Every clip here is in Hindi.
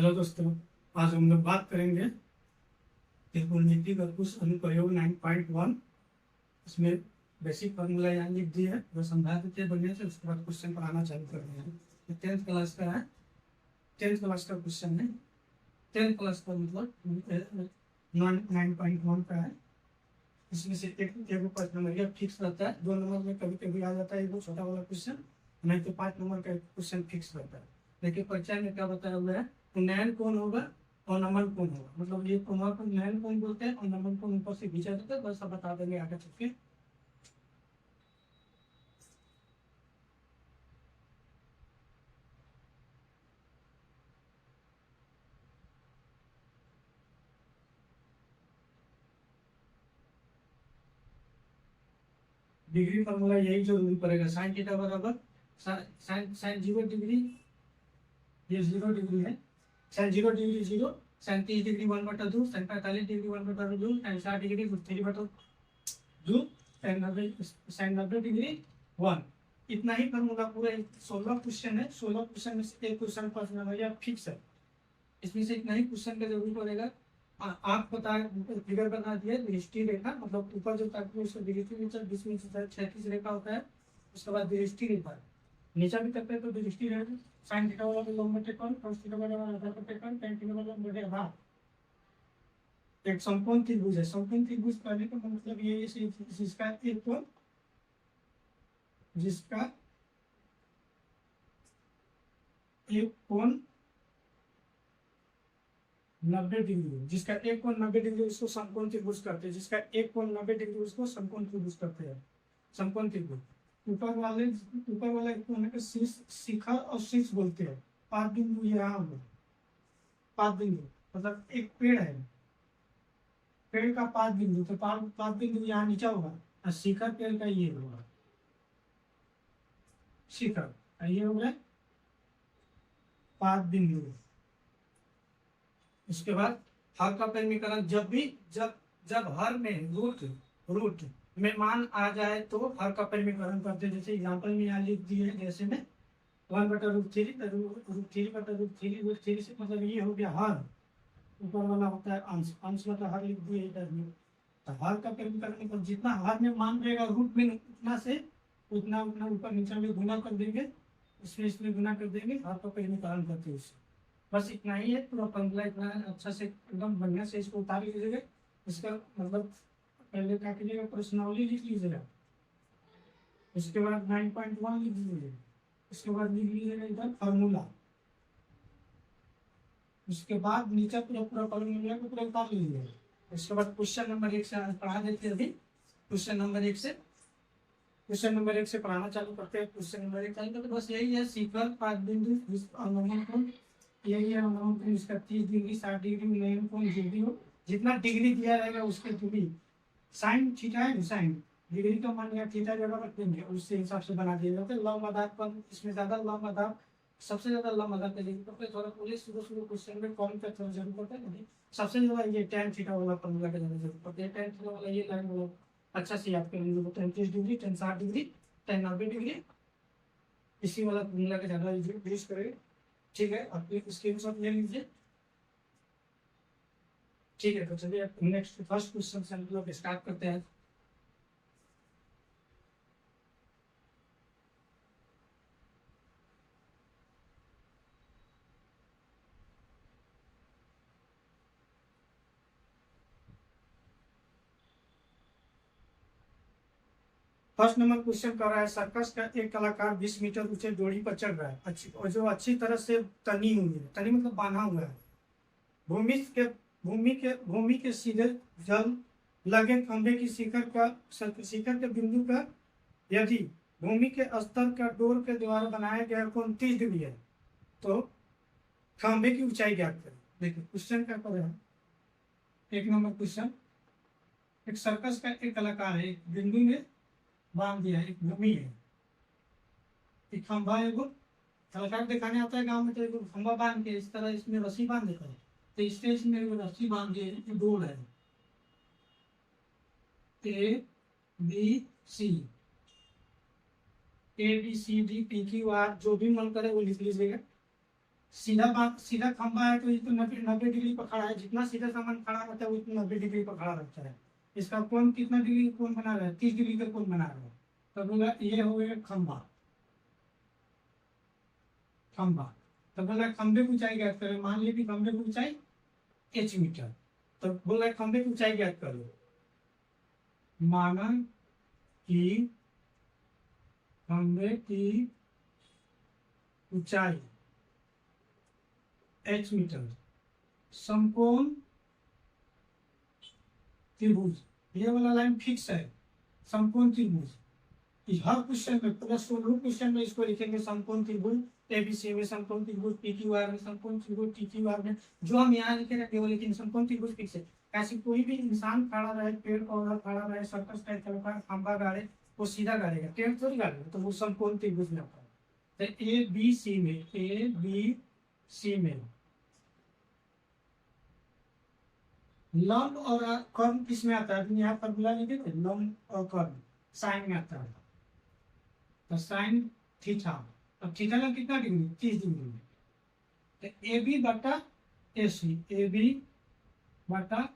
हेलो दोस्तों, आज हम लोग बात करेंगे त्रिकोणमिति का कुछ अनुप्रयोग 9.1। इसमें बेसिक फार्मूला यहाँ लिख दिया है, जो समझा देते हैं बढ़िया से। उसके बाद क्वेश्चन पढ़ाना चालू कर रहे हैं। ये 10th क्लास का है, 10th क्लास का क्वेश्चन है। 10th क्लास का मतलब 9.1 का है। इसमें से एक पाँच नंबर या फिक्स रहता है, 2 नंबर में कभी कभी आ जाता है एक छोटा वाला क्वेश्चन, नहीं तो 5 नंबर का क्वेश्चन फिक्स रहता है। लेकिन परिचय में क्या बताया हुआ है, तो नयन कौन होगा और नमन कौन होगा, मतलब ये कोमा को नयन कौन बोलते हैं और नमन कौन ऊपर से खींचा जाता है, बस अब बता देंगे आगे चल के। डिग्री फॉर्मूला यही जो पड़ेगा, साइन थीटा बराबर साइन साइन 0 डिग्री, ये 0 डिग्री है। Sine 0 degree 0, sine 30 degree 1/2, sine 45 degree 1/2, sine 60 degree 3/2, sine 90 degree 1। इतना ही फॉर्मूला पूरा 16 क्वेश्चन है। 16 क्वेश्चन में से एक क्वेश्चन पास नंबर या फिक्स है। इसमें से इतना ही क्वेश्चन का जरूर पड़ेगा। आप बता फिगर बना दिए दृष्टि रेखा, मतलब ऊपर जो ताकि उसका दृष्टि नीचे 20 में से 36 रेखा होता है। उसके बाद दृष्टि रेखा नीचा भी करते हैं तो दृष्टि रेखा, साइन थीटा वाला लंब त्रिकोण, cos थीटा वाला आधार त्रिकोण, tan थीटा वाला बड़े आधार। एक समकोण त्रिभुज है। समकोण त्रिभुज करने का मतलब ये जिसका एक कोण, जिसका एक कोण 90 डिग्री, जिसका एक कोण 90 डिग्री उसको समकोण त्रिभुज करते हैं। जिसका एक कोण 90 डिग्री उसको समकोण त्रिभुज करते हैं। समकोण त्रिभुज ऊपर वाले कोण को शिखर और शीर्ष बोलते हैं। पाद बिंदु यहाँ होगा, पाद बिंदु मतलब एक पेड़ है, पेड़ का पाद बिंदु, तो पाद बिंदु यहाँ नीचे होगा और शिखर पेड़ का ये होगा शिखर, ये हो गया पाद बिंदु। उसके बाद हर का समीकरण, जब जब हर में रूट में मान आ जाए तो हर का समीकरण करते हैं। जैसे एग्जांपल में यहाँ लिख दिए, जैसे में 1/√3, √3 से मतलब ये हो गया हर। ऊपर वाला होता है अंश, अंश मतलब हर लिख दिए इधर में। तो हर का समीकरण पर जितना हर में मान रहेगा रूट में उतना से उतना उतना ऊपर नीचे में गुना कर देंगे, इसमें गुना कर देंगे, हर का समीकरण करते हैं उससे। बस इतना ही है पूरा फॉर्मूला। इतना अच्छा से एकदम बढ़िया से इसको उतार लीजिएगा। इसका मतलब पहले क्या कीजिएगा, प्रश्नावली लिख लीजिएगा। उसके बाद 9.1 लिख लीजिएगा। उसके बाद लिख लीजिएगा इधर फॉर्मूला। उसके बाद नीचे पूरा पूरा फॉर्मूला को पूरा उतार लीजिएगा। उसके बाद क्वेश्चन नंबर 1 से पढ़ा देते हैं। अभी क्वेश्चन नंबर 1 से पढ़ाना चालू करते हैं। क्वेश्चन नंबर 1 चालू करते बस यही है, शिखर पाद बिंदु यही है। इसका 30 डिग्री 60 डिग्री नयन कोण जो भी हो, जितना डिग्री दिया रहेगा उसके दूरी। साइन थीटा है, साइन डिग्री का मान या थीटा जगह रख देंगे, उससे हिसाब से बना दिया जाता है। लंब आधार पर इसमें ज्यादा लंब आधार, सबसे ज्यादा लंब आधार का देखिए थोड़ा पूरे शुरू क्वेश्चन में कौन का थोड़ा जरूर पड़ता है। सबसे ज्यादा ये tan थीटा वाला फॉर्मूला का ज्यादा जरूरत पड़ता है। tan थीटा वाला ये लाइन वाला अच्छा से याद कर लीजिए। 35 degree, tan 60 degree, tan 90 degree, इसी वाला फॉर्मूला का ज्यादा यूज करेंगे। ठीक है, आप इसके साथ ले लीजिए। ठीक है, तो चलिए नेक्स्ट फर्स्ट क्वेश्चन से हम लोग स्टार्ट करते हैं। फर्स्ट नंबर क्वेश्चन कर रहा है, सर्कस का एक कलाकार 20 मीटर ऊंचे डोरी पर चढ़ रहा है, अच्छी और जो अच्छी तरह से तनी हुई है, तनी मतलब बांधा हुआ है। भूमि के सीधे जल लगे खंभे की शिखर के बिंदु का यदि भूमि के स्तर का डोर के द्वारा बनाया गया कोण 30 डिग्री है, तो खंभे की ऊंचाई ज्ञात करें। देखिए क्वेश्चन क्या कर रहा है। 1 नंबर क्वेश्चन, एक सर्कस का एक कलाकार है, एक बिंदु में बांध दिया है, एक भूमि है, एक खंभा है, वो कलाकार दिखाने आता है गांव में, तो एक खंभा बांध के इस तरह इसमें रस्सी बांध देता है। तो इससे इसमें रस्सी बांध दिए, डोर है ABC, ABCD PQR, जो भी मन करे वो लिख लीजिएगा। सीधा खंभा है तो ये तो 90 डिग्री पर खड़ा है, जितना सीधा सामान खड़ा रहता है वो इतना 90 डिग्री पर खड़ा रहता है। इसका कोण कितना डिग्री कोण बना रहा है, 30 डिग्री का कोण बना रहा है। तो बोला ये हो गया खंभा, खंभा। तो बोला खंभे की ऊंचाई ज्ञात करें, मान लीजिए कि खंभे की ऊंचाई h मीटर। तो बोला खंभे की ऊंचाई ज्ञात करो, माना कि खंभे की ऊंचाई h मीटर, समकोण त्रिभुज, ये वाला लाइन फिक्स है, समकोण त्रिभुज। हर क्वेश्चन में पूरा 16 क्वेश्चन में इसको लिखेंगे, समकोण त्रिभुज एबीसी में, समकोण त्रिभुज पीक्यूआर में, समकोण त्रिभुज टीक्यूआर में। जो हम यहाँ लिखे रहते हैं वो, लेकिन समकोण त्रिभुज फिक्स है। ऐसे कोई भी इंसान खड़ा रहे, पेड़ पौधा खड़ा रहे, सर्कस टाइप का खंभा गाड़े, वो सीधा गाड़ेगा, टेढ़ थोड़ी गाड़ेगा, तो वो समकोण त्रिभुज में आता है। तो ए बी सी में लंब और कर्ण किसमें आता है, यहाँ फॉर्मूला लिखे थे, लंब और कर्ण साइन में आता है। तो साइन थीटा, अब थीटा का कितना डिग्री, 30 डिग्री में। तो ए बी बटा ए सी, ए बी बटा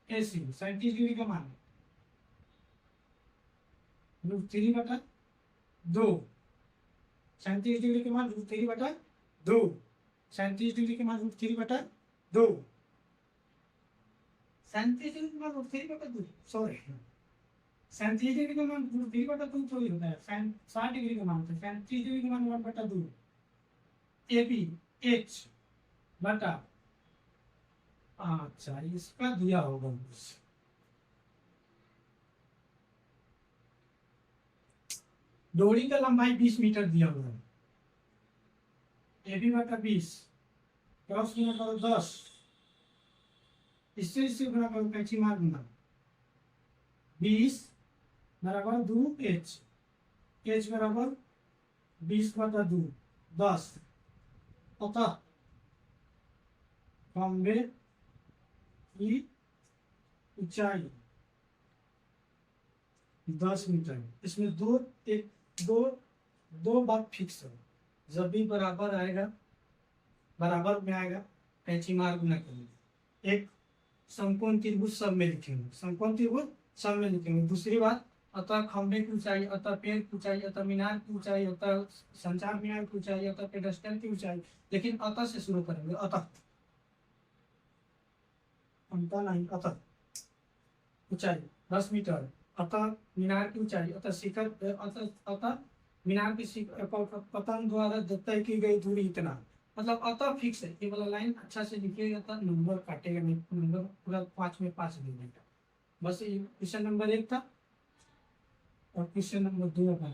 ए सी, 37 डिग्री का मान √3 बटा 2, 37 डिग्री के मान √3 बटा 2, 37 डिग्री के मान √3 बटा 2, 37 डिग्री के मान √3 बटा 2, सॉरी 37 डिग्री का मान √3 बटा 2 थोड़ी होता है, 60 डिग्री का मान, 37 डिग्री का मान 1 बटा 2, ए बी एच बटा, अच्छा इसका दिया होगा, डोरी का लंबाई 20 मीटर दिया हुआ है, ए बी बटा 20, क्रॉस गुना करो 10, इससे गुना करो, कैंची मार गुना 20 बराबर 2 एच, एच बराबर 20 बटा 2 10, अतः खंभे की ऊंचाई 10 मीटर। इसमें दो बात फिक्स है, जब भी बराबर आएगा, बराबर में आएगा, कैंची मार गुना करेंगे। एक समकोण त्रिभुज सब में लिखेंगे, समकोण त्रिभुज सब में लिखेंगे। दूसरी बात, अतः खंभे की ऊंचाई, अतः पेड़ की ऊंचाई, अतः मीनार की ऊंचाई, अतः संचार मीनार की ऊंचाई, अतः पेडेस्टल की ऊंचाई, लेकिन अतः से शुरू करेंगे, अतः नहीं, अतः ऊंचाई 10 मीटर, अतः मीनार की ऊंचाई, अतः शिखर, अतः मीनार की पतंग द्वारा तय की गई दूरी इतना, मतलब अतः फिक्स है। ये वाला लाइन अच्छा से लिखिएगा तो नंबर काटेगा नहीं, नंबर पूरा 5 में 5 देगा। बस ये क्वेश्चन नंबर 1 था और क्वेश्चन नंबर 2 का।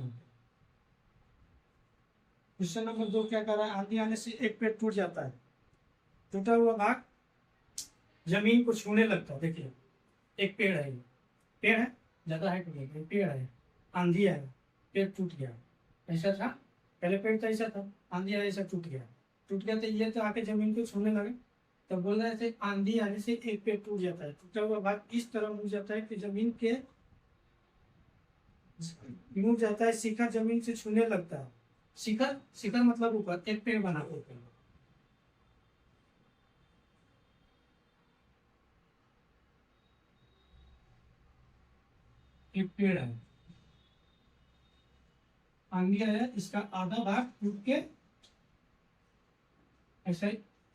क्वेश्चन नंबर 2 क्या कर रहा है, आंधी आने से एक पेड़ टूट जाता है, टूटा हुआ भाग जमीन को छूने लगता है। देखिए एक पेड़ है, पेड़ है, ज्यादा है पेड़ है, आंधी है, पेड़ टूट गया, ऐसा था पहले, पेड़ तो ऐसा था, आंधी आने से टूट गया तो ये तो आके जमीन को छूने लगे। तो बोल रहे थे आंधी आने से एक पेड़ टूट जाता है, टूटा हुआ भाग इस तरह मुड़ जाता है कि जमीन के मुड़ जाता है, शिखर जमीन से छूने लगता है। शिखर मतलब ऊपर, एक पेड़ बना होता है, एक पेड़ है, आंधी है, इसका आधा भाग टूट के ऐसा,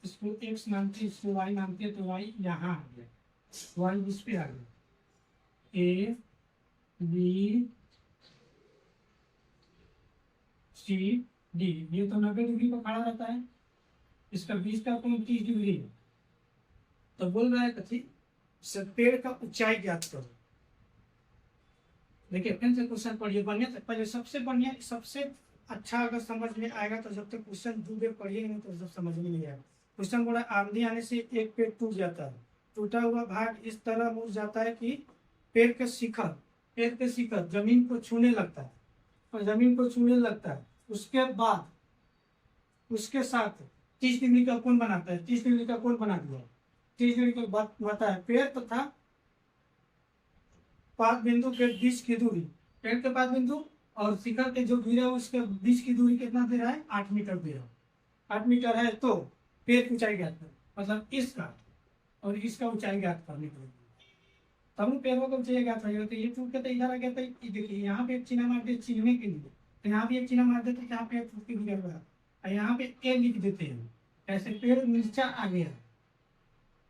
इसको एक्स मानते, इसको वाई मानते, तो वाई यहाँ आ गया, वाई इस पे आ गया, ए बी सी डी, ये तो 90 डिग्री पर खड़ा रहता है, इसका 20 का कोण 30 डिग्री है। तो बोल रहा है कथी, पेड़ का ऊंचाई ज्ञात करो। देखिए फिर से क्वेश्चन पढ़िए, बढ़िया पहले सबसे बढ़िया, सबसे अच्छा अगर समझ में आएगा तो जब तक क्वेश्चन 2 बार पढ़िए नहीं तो सब समझ में नहीं आएगा। क्वेश्चन बोला आंधी आने से एक पेड़ टूट जाता है, टूटा हुआ भाग इस तरह मुड़ जाता है कि पेड़ के शिखर जमीन को छूने लगता है, और जमीन को छूने लगता है, उसके बाद उसके साथ 30 डिग्री का कोण बनाता है, 30 डिग्री का कोण बना दिया, 30 डिग्री का बनता है। पेड़ तथा 5 बिंदु के बीच की दूरी, पेड़ के 5 बिंदु और शिखर के जो गिरा है उसके बीच की दूरी कितना दे रहा है, 8 मीटर दे रहा है। 8 मीटर है तो पेड़ की ऊंचाई ज्ञात करो, मतलब इसका और इसका ऊंचाई ज्ञात करने के लिए, तब पेड़ों का ऊंचाई ज्ञात हो, तो ये टूट के तो इधर आ गया, तो देखिए यहाँ पे एक चिन्ह मार दे चिन्हने के लिए, तो यहाँ पे एक चिन्ह मार देते यहाँ पे टूट के गिर गया, और यहाँ पे ए लिख देते हैं, ऐसे पेड़ नीचा आ गया।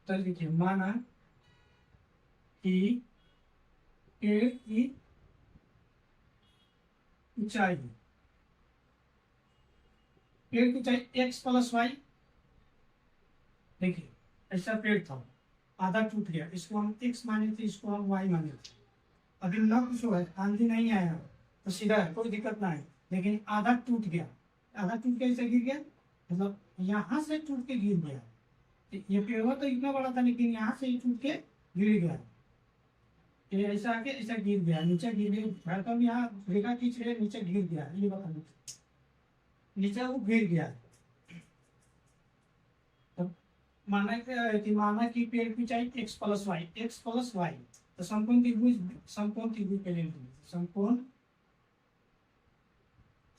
तो लिखिए माना कि पेड़ की ऊंचाई, पेड़ की ऊंचाई x प्लस वाई, देखिए ऐसा पेड़ था, आधा टूट गया, इसको हम x माने थे, इसको हम y माने थे, अभी ना कुछ हुआ, आंधी नहीं आया तो सीधा है, कोई दिक्कत ना है, लेकिन आधा टूट गया, आधा टूट के ऐसे गिर गया, मतलब यहाँ से टूट के गिर गया, ये पेड़ तो इतना बड़ा था लेकिन यहाँ से ही टूट के गिर गया, ये ऐसा आके ऐसा गिर गया, नीचे गिर गया, भरकम यहाँ रेखा खींच रहे नीचे गिर गया, ये बता नीचे वो गिर गया। तो माना कि पेड़ की ऊंचाई x प्लस वाई, तो समकोण त्रिभुज के लिए समकोण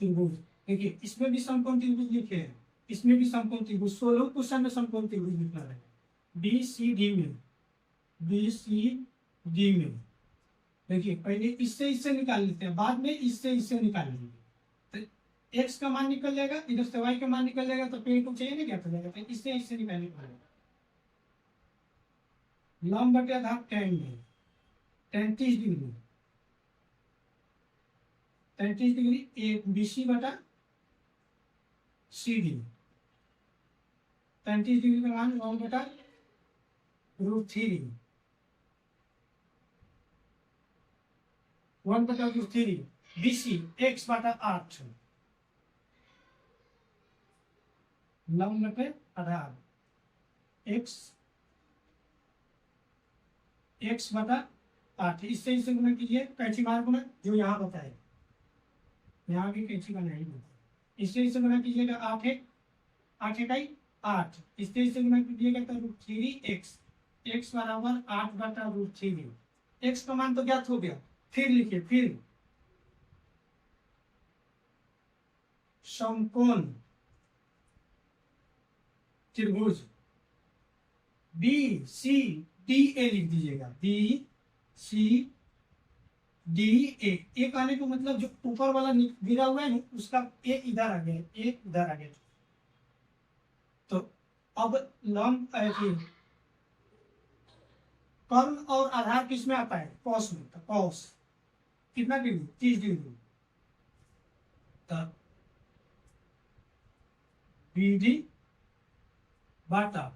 त्रिभुज, देखिए इसमें भी समकोण त्रिभुज लिखे हैं, इसमें भी समकोण त्रिभुज, 16 क्वेश्चन में समकोण त्रिभुज लिखना है, बी सी डी में, देखिए पहले इससे निकाल लेते हैं, बाद में इससे निकाल लेंगे, तो x का मान निकल जाएगा, इधर से y का मान निकल जाएगा, तो पेड़ को चाहिए ना क्या जाएगा, तो इससे निकालने पड़ेगा, लंब बटे आधार tan में 33 डिग्री एक BC बटा CD, 35 डिग्री का मान 1 बटा √3, 1 बटा √3 BC x बटा 8, लंब बटे आधार x बटा 8, इससे गुना कीजिए, कैंची मार गुना जो यहाँ बताए, यहाँ भी कैंची का नहीं होता, इससे गुना कीजिएगा 8 इकाई 8, इससे गुना कीजिएगा तो √3x, x बराबर 8 बटा √3, x का मान तो ज्ञात हो गया, फिर लिखिए, फिर समकोण त्रिभुज BCDA लिख दीजिएगा, BCDA, एक आने को मतलब जो ऊपर वाला गिरा हुआ है ना उसका ए इधर आ गया, एक इधर आ गया, तो अब लंब कर्ण और आधार किस में आता है, कॉस में, तो कॉस कितना डिग्री 30 डिग्री, तब BD बाटा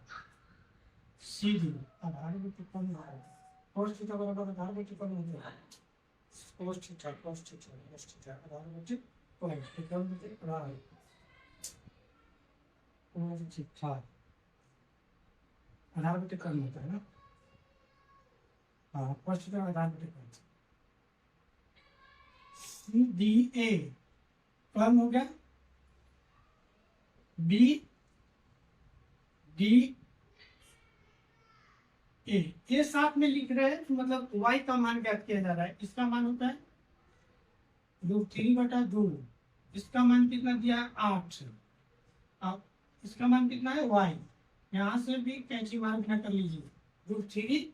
CD, आधार में कितना होता है, cos थीटा बराबर आधार में कितना होता है, cos थीटा आधार में कितना होता है, थीटा आधार में कितना होता है ना, हाँ cos थीटा आधार में कितना होता है, CDA कम हो गया, BD ये साथ में लिख रहे हैं, तो मतलब y का मान ज्ञात किया जा रहा है, इसका मान होता है √3 बटा 2, इसका मान कितना दिया 8, अब इसका मान कितना है y, यहाँ से भी कैंची मार बिना कर लीजिए, √3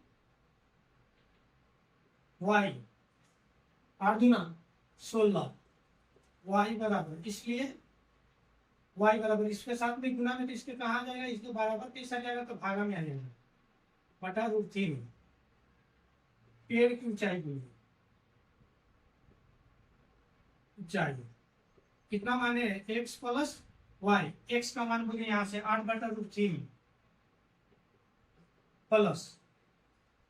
y 8 दूना 16 y बराबर, इसलिए y बराबर इसके साथ में गुना में, तो इसके कहा आ जाएगा, इसके बराबर कैसा जाएगा, तो भागा में आ जाएगा, बटा √3, पेड़ की ऊंचाई बोलिए, ऊंचाई कितना माने x प्लस वाई, x का मान बोलिए यहाँ से 8 बटा √3 प्लस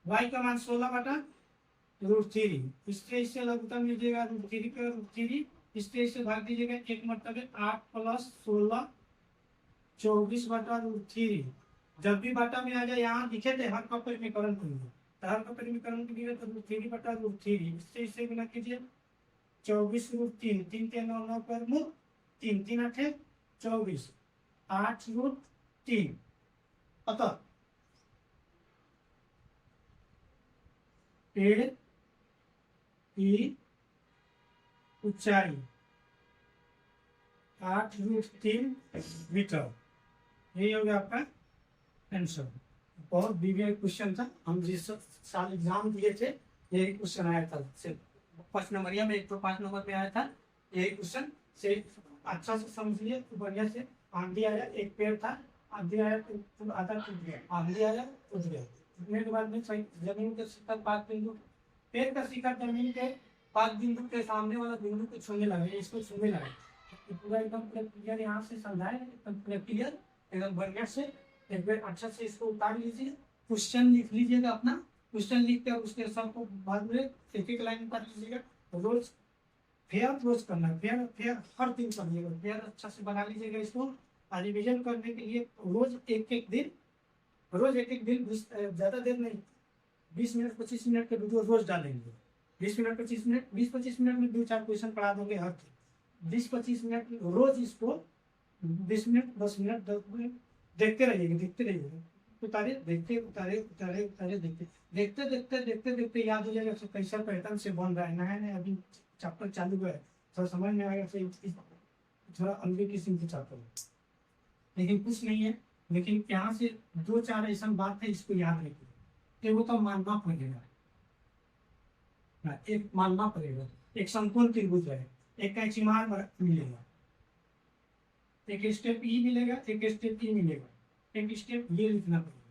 y का मान 16 बटा √3, इससे लघुत्तम लीजिएगा √3 का √3, इससे भाग दीजिएगा, एक मतलब 8 प्लस 16 24 बटा √3, जब भी बाटा में आ जाए यहाँ लिखे थे हर का परिमीकरण करेंगे, तो हर का परिमीकरण के लिए तो √3 बटा √3, इससे गुना कीजिए 24 √3, 3 के 9 9 पर मुख 3 3 8 24, 8 √3, अतः पेड़ की ऊंचाई 8√3 मीटर। यही हो गया आपका आंसर। बहुत बीबीआई क्वेश्चन था, हम जिस साल एग्जाम दिए थे यही क्वेश्चन आया था। सिर्फ 5 नंबर में, एक तो 5 नंबर में आया था यही क्वेश्चन। से अच्छा से समझिए तो बढ़िया से। आंधी आया, एक पेड़ था, आंधी आया तो आधा टूट गया, आंधी आया टूट गया, टूटने के बाद में सही जमीन के शिखर 5 बिंदु, पेड़ का शिखर जमीन के 5 बिंदु के सामने वाला बिंदु को छूने लगे, इसको छूने लगे। तो पूरा एकदम क्लियर यहाँ से समझाए, एकदम क्लियर, एकदम बढ़िया से। एक बार अच्छा से इसको उतार लीजिए, क्वेश्चन लिख लीजिएगा अपना, क्वेश्चन लिख कर उसके सबको बाद में एक एक लाइन कर लीजिएगा। रोज फेयर रोज करना है, फेयर फेयर हर दिन करिएगा, फेयर अच्छा से बना लीजिएगा इसको। और रिविजन करने के लिए रोज एक एक दिन, रोज एक एक दिन, ज़्यादा देर नहीं, 20 मिनट 25 मिनट के वीडियो रोज डालेंगे। 20 मिनट 25 मिनट, 20-25 मिनट में 2-4 क्वेश्चन पढ़ा दोगे हर दिन। 20-25 मिनट रोज इसको 20 मिनट 10 मिनट देखते रहिएगा, देखते रहिएगा, उतारे देखते, उतारे उतारे उतारे देखते, देखते देखते देखते देखते याद हो जाएगा कैसा पैटर्न से बन रहा है। नया नया अभी चैप्टर चालू हुआ है, थोड़ा समझ में आएगा, थोड़ा अलग किस्म के चैप्टर है, लेकिन कुछ नहीं है। लेकिन यहाँ से 2-4 ऐसा बात है, इसको याद रखिए। एगो तो मानना पड़ेगा, एक मानना पड़ेगा, एक समकोण त्रिभुज है, एक कैंचीमार मिलेगा, एक स्टेप ई मिलेगा, एक स्टेप ई मिलेगा, एक स्टेप ये लिखना पड़ेगा।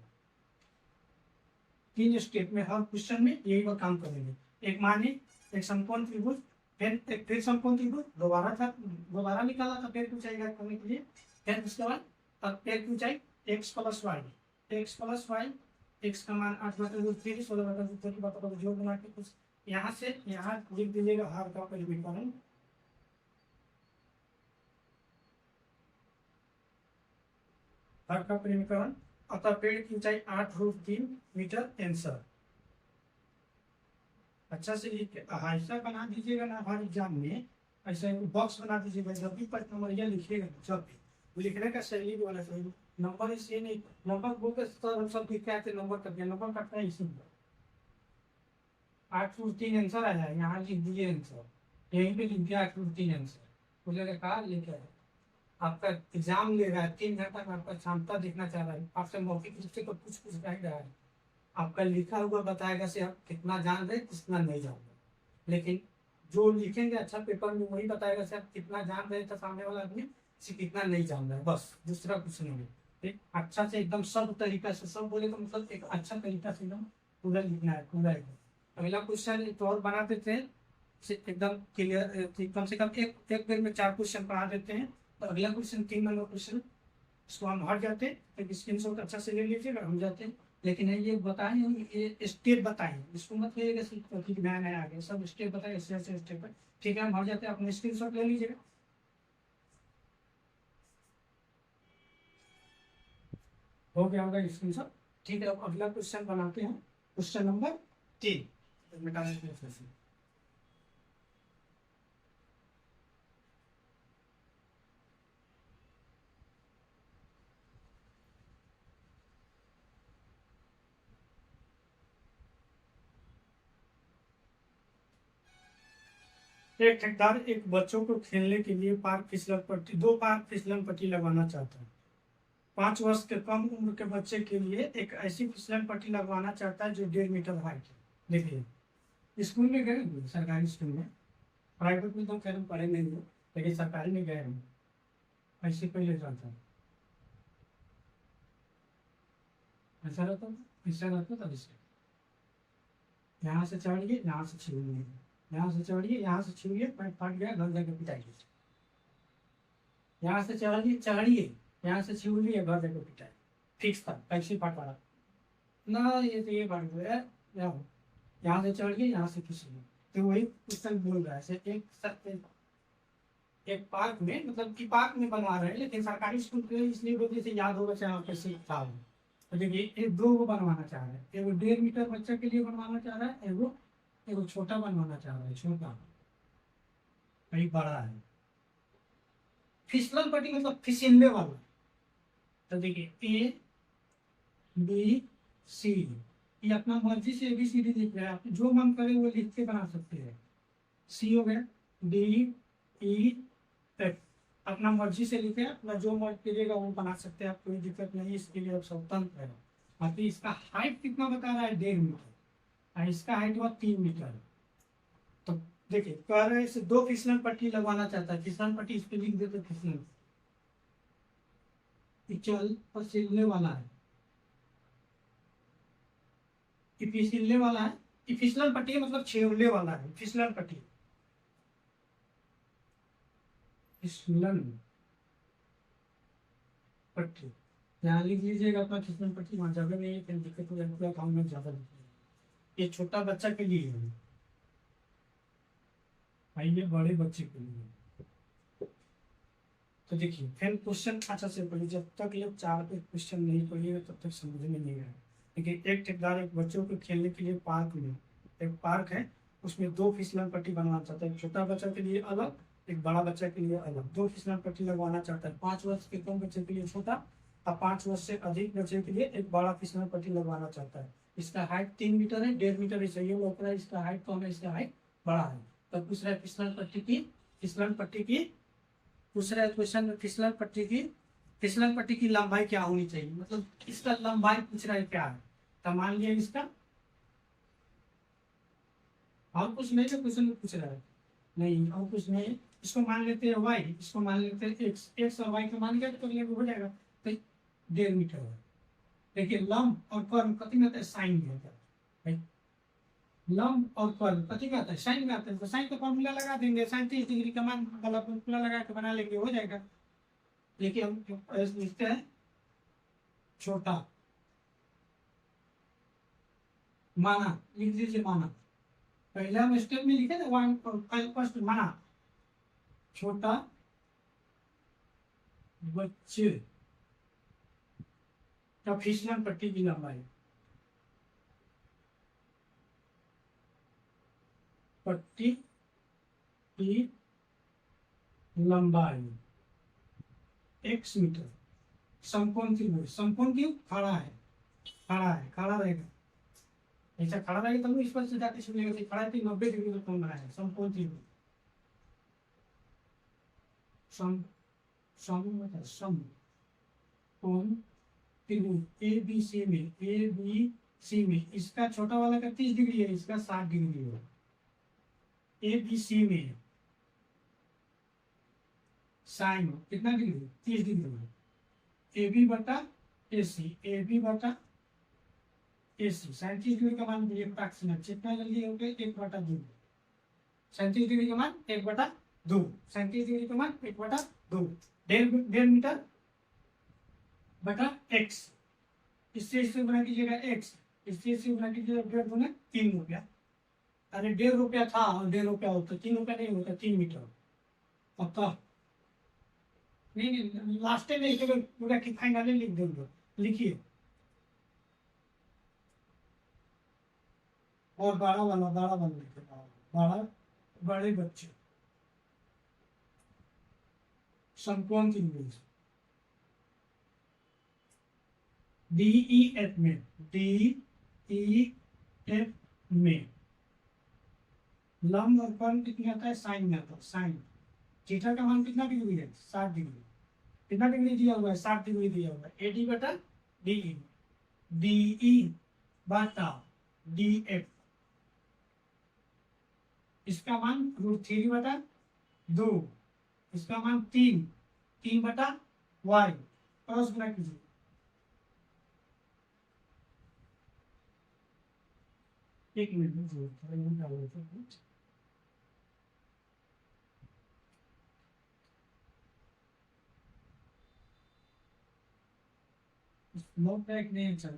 3 स्टेप में हर क्वेश्चन में यही वो काम करेंगे। एक माने एक समकोण त्रिभुज, फिर समकोण त्रिभुज दोबारा निकाला था पेड़ की ऊंचाई करने के लिए। फिर उसके बाद अब पेड़ की ऊंचाई x + y, x + y, x का मान 8/√3, 16/√4 की बात जोड़ बना के कुछ यहाँ से यहाँ लिख दीजिएगा हर का परिमीकरण। हर का परिमीकरण, अतः पेड़ की ऊंचाई 8√3 मीटर आंसर। अच्छा से लिख ऐसा बना दीजिएगा ना, हर एग्जाम में ऐसा एक बॉक्स बना दीजिएगा। जब भी 5 नंबर या लिखिएगा, जब भी लिखने का शैली भी होना चाहिए। नंबर इसलिए नहीं, नंबर बोल के सब लिखते आते, नंबर कर दिया, नंबर कटना है इसी में। 8√3 आंसर आया है, यहाँ लिख दिए आंसर, यहीं पे लिख दिया 8√3 आंसर। बोलेगा कहा लिखा है, आपका एग्जाम ले रहा है 3 घंटा में, आपका क्षमता देखना चाह रहा है, आपसे मौखिक रूप से तो कुछ कुछ कह रहा है, आपका लिखा हुआ बताएगा से आप कितना जान रहे कितना नहीं जान रहे। लेकिन जो लिखेंगे अच्छा पेपर में वही बताएगा से आप कितना जान रहे थे, सामने वाला आदमी से कितना नहीं जान रहा है, बस दूसरा कुछ नहीं है। एक अच्छा से एकदम सब तरीका से, सब बोले तो मतलब एक अच्छा तरीका से एकदम पूरा लिखना है, पूरा एकदम। अगला क्वेश्चन तो और बना देते हैं एकदम क्लियर, कम से कम एक बार में 4 क्वेश्चन पढ़ा देते हैं। तो अगला क्वेश्चन 3 नंबर क्वेश्चन, इसको हम हट जाते हैं, एक स्क्रीनशॉट अच्छा से ले लीजिएगा, हम जाते हैं। लेकिन ये बताएं, ये स्टेप बताएं, इसको मत कहिएगा सिर्फ नया नया आ गया, सब स्टेप बताएं, ऐसे ऐसे स्टेप है। ठीक है, हम हट जाते हैं, अपने स्क्रीनशॉट ले लीजिएगा। हो गया होगा स्क्रीनशॉट। ठीक है, अब अगला क्वेश्चन बनाते हैं, क्वेश्चन नंबर 3। एक ठेकेदार एक बच्चों को खेलने के लिए पार्क फिसलन पट्टी, 2 पार्क फिसलन पट्टी लगवाना चाहता है। 5 वर्ष के कम उम्र के बच्चे के लिए एक ऐसी फिसलन पट्टी लगवाना चाहता है जो 1.5 मीटर हाइट है। देखिए, स्कूल में गए, सरकारी स्कूल में, प्राइवेट में तो खैर हम पढ़े नहीं हो, लेकिन सरकारी में गए हम, ऐसे पहले जाता है, ऐसा रहता था, ऐसा रहता था। इससे यहाँ से चढ़िए, यहाँ से छिड़िए, यहाँ से चढ़िए, यहाँ से छिड़िए, पैंट फाट गया, घर जाके पिटाइए। यहाँ से चढ़िए, यहाँ से छिड़िए, घर जाके पिटाइए। फिक्स था, कैसे फाटा रहा ना, ये तो ये बात है। यहाँ से चढ़िए, यहाँ से खींचिए। तो वही क्वेश्चन बोल रहा है, एक पार्क में, मतलब कि पार्क में बनवा रहे हैं, लेकिन सरकारी स्कूल के इसलिए बोलते से याद होगा चाहे कैसे था। तो देखिए, एक 2 को बनवाना चाह रहा है, एगो 1.5 मीटर बच्चे के लिए बनवाना चाह रहा है, एगो छोटा बनवाना चाह रहा है, छोटा, कहीं बड़ा है। फिसलन पट्टी मतलब फिसलने वाला। तो देखिए A B C, ये अपना मर्जी से ABCD लिख रहा है, आप जो मन करे वो लिख के बना सकते हैं। C हो गया, D E F, अपना मर्जी से लिखे, अपना जो मर्ज करिएगा वो बना सकते हैं आप, कोई दिक्कत नहीं, इसके लिए आप स्वतंत्र है। बाकी इसका हाइट कितना बता रहा है, 1.5 मीटर, और इसका हाइट हुआ 3 मीटर। तो देखिए कह रहे हैं इसे 2 फिसलन पट्टी लगवाना चाहता है, फिसलन पट्टी इस पे लिख देते, फिसलन चल पर सिलने वाला है, फिसलने वाला है, फिसलन पट्टी मतलब छेड़ने वाला है, फिसलन पट्टी, फिसलन पट्टी यहाँ लिख लीजिएगा अपना फिसलन पट्टी, वहां जगह नहीं है, फिर दिक्कत हो जाएगी, अकाउंट में ज्यादा लिखिएगा। ये छोटा बच्चा के लिए है भाई, ये बड़े बच्चे के लिए। तो देखिए फिर क्वेश्चन अच्छा से पढ़िए, जब तक ये 4 पे क्वेश्चन नहीं पढ़िएगा तब तक समझ में नहीं आएगा। देखिए एक ठेकेदार एक बच्चों को खेलने के लिए पार्क में, एक पार्क है उसमें 2 फिसलन पट्टी बनवाना चाहता है, एक छोटा बच्चा के लिए अलग, एक बड़ा बच्चा के लिए अलग, 2 फिसलन पट्टी लगवाना चाहता है। 5 वर्ष के कम बच्चे के लिए छोटा और 5 वर्ष से अधिक बच्चे के लिए एक बड़ा फिसलन पट्टी लगवाना चाहता है। इसका हाइट 3 मीटर है, 1.5 मीटर चाहिए लग रहा है, इसका हाइट कम है, इसका हाइट बड़ा है। तो पूछ रहा है फिसलन पट्टी की पूछ रहा है क्वेश्चन में, फिसलन पट्टी की लंबाई क्या होनी चाहिए, मतलब इसका लंबाई पूछ रहा है क्या है। तो मान लिया इसका, और कुछ नहीं, तो क्वेश्चन में पूछ रहा है नहीं और कुछ नहीं, इसको मान लेते हैं वाई, इसको मान लेते हैं एक्स और वाई को मान लिया तो ये हो जाएगा, तो 1.5 मीटर है। देखिए लंब और कर्व कति में आता है, साइन में आता है। लंब और कर्व कति में आता है, साइन में आता है, तो साइन का फॉर्मूला लगा देंगे, साइन 30 डिग्री का मान वाला फॉर्मूला लगा के बना लेंगे, हो जाएगा। देखिए हम लिखते हैं छोटा, माना लिख दीजिए, माना पहले हम स्टेप में लिखे थे, वन फर्स्ट माना छोटा बच्चे का फिसलन पट्टी की लंबाई, पट्टी की लंबाई x मीटर, समकोण त्रिभुज खड़ा है, खड़ा रहेगा, ऐसा खड़ा रहेगा तब इस पर से जाके सुनेगा, खड़ा है 90 डिग्री का कोण बना है, समकोण त्रिभुज, समकोण त्रिभुज ए बी सी में इसका छोटा वाला का 30 डिग्री है, इसका 60 डिग्री है। ए बी सी में साइन कितना डिग्री, 30 डिग्री, ए बी बटा ए सी, साइन 30 डिग्री का मान दिए अप्रॉक्सिमेट, जितना जल्दी हो गया 1/2, 37 डिग्री का मान 1/2, 37 डिग्री का मान 1/2, 1.5 मीटर बटा एक्स, इससे बना कीजिएगा एक्स, इससे बना कीजिएगा 1.5 गुना 3 रुपया, अरे 1.5 रुपया था और 1.5 रुपया होता, 3 रुपया नहीं होता, 3 मीटर। पक्का नहीं, लास्ट में एक पूरा की फाइनली लिख देंगे, लिखिए। और बड़ा लिखिए, बड़े बच्चे, समकोण त्रिभुज DEF में लंब और कर्व कितने आता है, साइन में आता है, साइन थीटा का मान कितना डिग्री है, 60 डिग्री, कितना डिग्री दिया हुआ है, 60 डिग्री दिया हुआ है, AD बटा DE बटा DF, इसका मान √3 बटा 2, इसका मान 3 बटा y, क्रॉस गुना कीजिए, एक मिनट नोट पैक नहीं चल,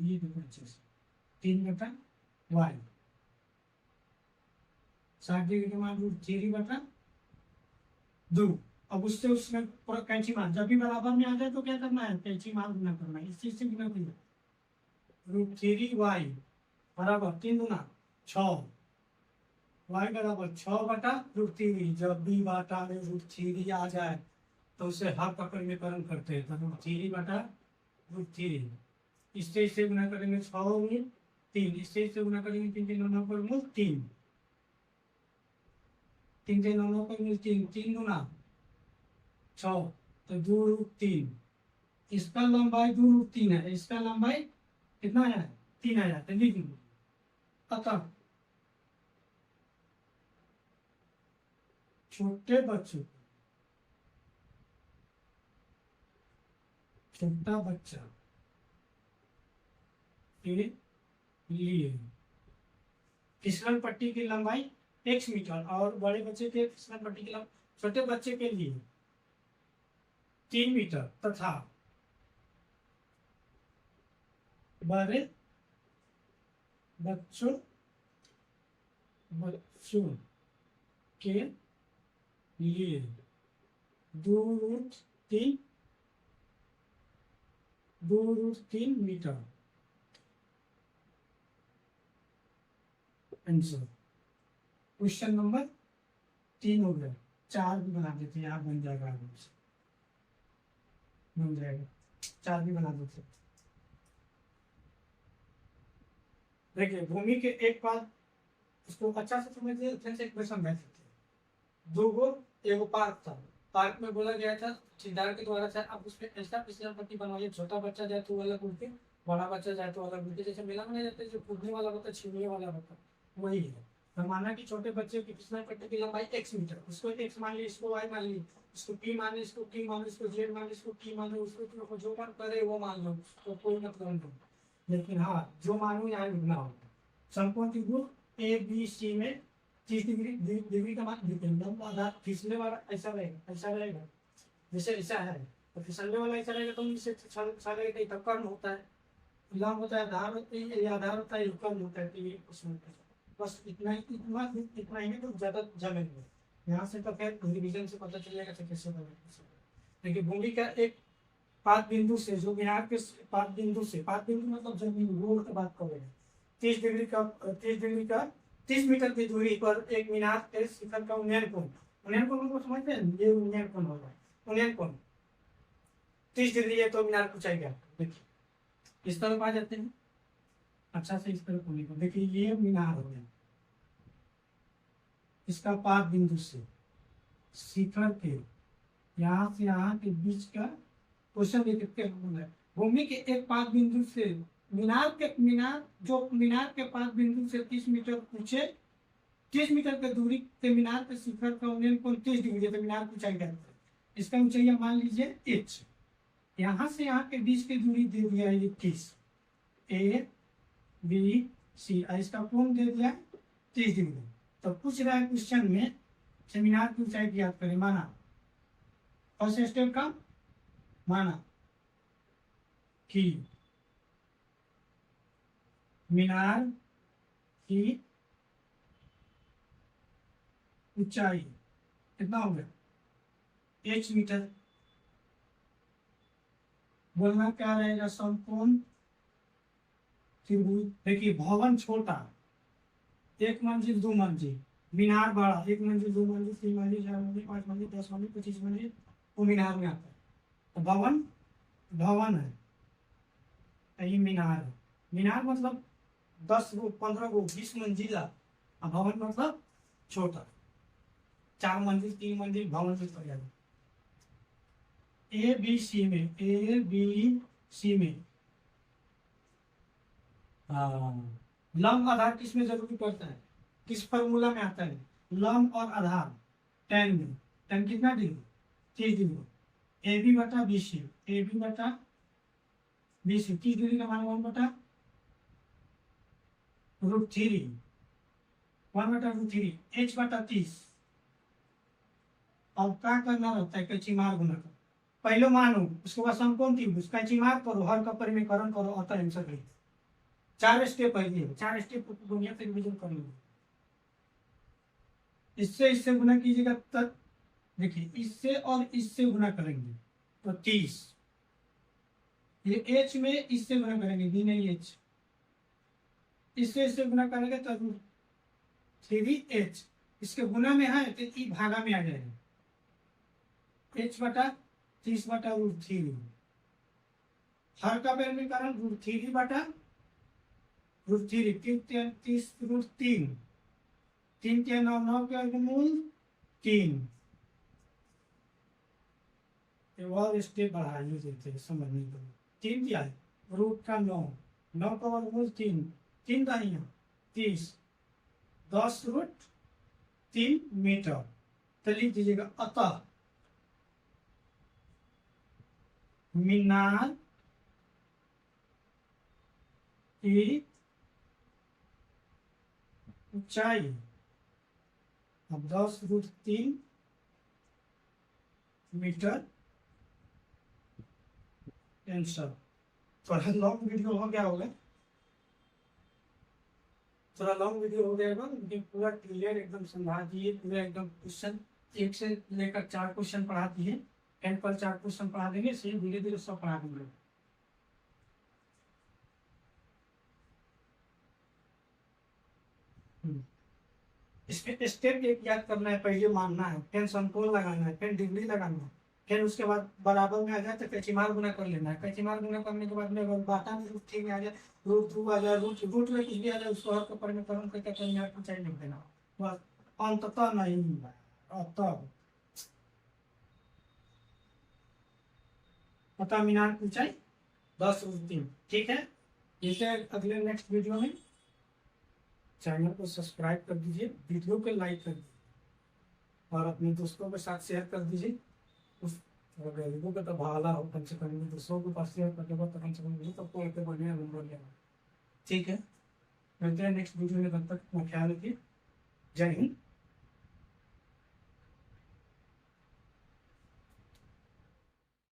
ये देखो अच्छे से, 3 बटा y, 60 डिग्री का मान √3 बटा 2। अब उससे उसमें कैंची मार, जब भी बराबर में आ जाए तो क्या करना है, कैंची मार गुना करना है, इस चीज से गुना करिए, √3y बराबर 3 गुना 6, y बराबर 6 बटा √3। जब भी बाटा में √3 आ जाए तो उसे हर पकड़ में करण करते हैं, तो √3 बटा √3, इससे गुना करेंगे 6 होंगे 3, इससे गुना करेंगे 3 3 9 पर मूल 3, 3 3 9 पर मूल 3, 3 गुना 6, तो 2√3। इसका लंबाई 2√3 है, इसका लंबाई कितना है? 3 है। तो लिख लो। अतः छोटे बच्चों, छोटा बच्चा के लिए फिसलन पट्टी की लंबाई x मीटर और बड़े बच्चे के फिसलन पट्टी की लंबाई, छोटे बच्चे के लिए 3 मीटर तथा बड़े बच्चों बच्चों के लिए 2√3 मीटर। आंसर क्वेश्चन नंबर 3 हो गया। 4 भी बना देते हैं, आप बन जाएगा आगे से, बन जाएगा। 4 भी बना देते हैं। देखिए भूमि के एक पार, इसको अच्छा से समझिए, फिर से एक बार समझा सकते हैं। दो गो एगो पार्क था, पार्क में बोला गया था ठेकेदार के द्वारा था, अब उसमें ऐसा फिसलन पट्टी बनवाइए, छोटा बच्चा जाए तो अलग उड़ के, बड़ा बच्चा जाए तो अलग उड़ के। जैसे मेला में जाते हैं, जो कूदने वाला होता है, छीनने वाला होता है, वही है। तो माना कि छोटे बच्चे की फिसलन पट्टी की लंबाई x मीटर, उसको x मान ली, इसको y मान ली, इसको p मान ली, इसको t मान ली, इसको z मान ली, इसको t मान ली, उसको जो मन करे वो मान लो, तो कोई मतलब नहीं। लेकिन हाँ, जो मानू यहाँ लिखना होगा। समकोण त्रिभुज ए बी सी में 30 डिग्री का मान लिखेंगे। आधार फिसलने वाला ऐसा रहेगा, ऐसा रहेगा, जैसे ऐसा है, तो फिसलने वाला ऐसा रहेगा, तो इससे तब कर्ण होता है, लंब होता है, आधार होती है, या आधार होता है, कर्ण होता है। तो ये उसमें बस इतना ही, इतना ही तो ज्यादा जमेंगे। यहाँ से तो खैर रिविजन से पता चल जाएगा कैसे बनेगा। देखिए भूमि का एक पाद बिंदु से, जो मीनार के पाद बिंदु से, पाद बिंदु मतलब जमीन, गोल की बात कर रहे हैं, 30 मीटर की दूरी पर एक मीनार के शिखर का उन्नयन कोण, उन्नयन कोण को समझते हैं, ये उन्नयन कोण होगा। उन्नयन कोण 30 डिग्री है, तो मीनार ऊंचाई क्या? देखिए इस तरफ आ जाते हैं, अच्छा से इस तरफ होने को। देखिए ये मीनार हो गया, इसका पाद बिंदु से शिखर के यहाँ से यहाँ के बीच का क्वेश्चन लिखते हैं। भूमि के एक पाद बिंदु से मीनार के पाद बिंदु से 30 मीटर ऊंचे, 30 मीटर की दूरी के मीनार के शिखर का उन्नयन कोण 30 डिग्री है, तो मीनार की ऊंचाई क्या है? इसका ऊंचाई मान लीजिए h, यहाँ से यहाँ के बीच की दूरी दे दिया है 30, ए बी सी, इसका कोण दे दिया 30 डिग्री। तो पूछ रहा है क्वेश्चन में मीनार की ऊंचाई ज्ञात करें। माना फर्स्ट स्टेप का, माना कि मीनार की ऊंचाई कितना हो गया? h metre. बोलना क्या रहेगा? समकोण त्रिभुज। देखिए भवन छोटा, 1 मंजिल 2 मंजिल, मीनार बड़ा, 1 मंजिल 2 मंजिल 3 मंजिल 4 मंजिल 5 मंजिल 10 मंजिल 25 मंजिल, वो मीनार में आता है। तो भवन भवन है, ये मीनार है। मीनार मतलब 10 गो 15 गो 20 मंजिला, और भवन मतलब छोटा, 4 मंजिल 3 मंजिल भवन से पड़ जाता। ए बी सी में लंब आधार किस में जरूरी पड़ता है? किस फॉर्मूला में आता है? लंब और आधार tan में, tan कितना डिग्री? 30 डिग्री। ए बी बटा बी सी, 30 डिग्री का मान 1/√3, 1/√3, h/30। अब क्या करना रहता है? कैंची मार गुना कर, पहले मानो, उसके बाद समकोण त्रिभुज, कैंची मार करो, हर का परिमेयकरण करो, और आंसर लिखो। 4 स्टेप है ये, 4 स्टेप दुनिया से रिविजन कर लो। इससे गुना कीजिएगा, तब देखिए इससे और इससे गुना करेंगे तो 30, ये h में इससे गुना करेंगे, डी नहीं h, इससे गुना करेंगे तो 3h, इसके गुना में है तो ई भागा में आ जाएगा, h/30/√3, हर का परिमेयकरण √3/√3, 30√3, 3 के 9, 9 के वर्गमूल 3, ये और स्टेप बढ़ाने देते हैं समझने को। 3 क्या है, रूट का 9, 9 का वर्गमूल 3, 3 दाहिया 30, 10 रूट 3 मीटर। तो लिख दीजिएगा अतः मीनार की ऊंचाई, अब 10 रूट 3 मीटर आंसर। थोड़ा लॉन्ग वीडियो हो गया होगा, थोड़ा लॉन्ग वीडियो हो जाएगा, लेकिन पूरा क्लियर एकदम समझा दिए, पूरा एकदम क्वेश्चन 1 से लेकर 4 क्वेश्चन पढ़ा दिए। एंड पर 4 क्वेश्चन पढ़ा देंगे, इसे धीरे धीरे सब पढ़ा देंगे। इसमें स्टेप एक याद करना है, पहले मानना है, फिर समतोल लगाना है, फिर डिग्री लगाना है, फिर उसके बाद बराबर में आ जाए तो कैचीमार गुना कर लेना है। कैचीमार गुना करने के बाद में अगर बाटा में रूट 3 में आ जाए, रूट 2 आ जाए, रूट रूट में कुछ भी आ जाए, उसको हर कपर में कम करके कहीं यार ऊंचाई लिख देना, बस। अंततः नहीं मिला अतः पता मीनार की ऊंचाई 10 रूट 3। ठीक है, मिलते हैं अगले नेक्स्ट वीडियो में। चैनल को सब्सक्राइब कर दीजिए, वीडियो को लाइक कर दीजिए और अपने दोस्तों के साथ शेयर कर दीजिए। उस गरीबों का तो भाला हो, कम से कम दूसरों के पास शेयर करके तो कम से कम सबको एक बढ़िया नंबर लेना। ठीक है, मिलते हैं नेक्स्ट वीडियो में, तब तक अपना ख्याल रखिए। जय हिंद।